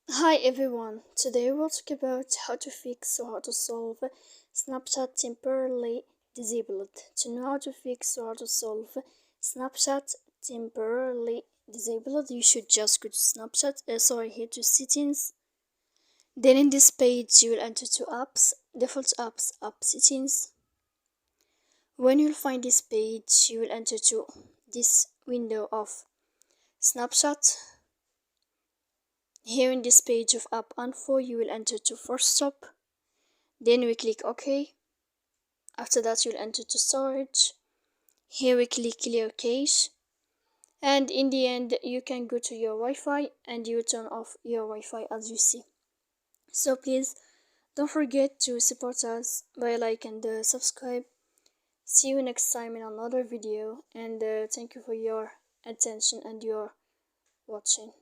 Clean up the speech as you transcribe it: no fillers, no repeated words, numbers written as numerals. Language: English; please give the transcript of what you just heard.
Hi everyone, today we'll talk about how to fix or how to solve Snapchat temporarily disabled. To know how to fix or how to solve Snapchat temporarily disabled, you should just go to here to settings. Then in this page you will enter to apps, default apps, app settings. When you'll find this page, you will enter to this window of Snapchat. Here in this page of app info, you will enter to force stop. Then we click OK. After that, you'll enter to storage. Here we click clear cache. And in the end, you can go to your Wi-Fi and you turn off your Wi-Fi as you see. So please don't forget to support us by like and subscribe. See you next time in another video, and thank you for your attention and your watching.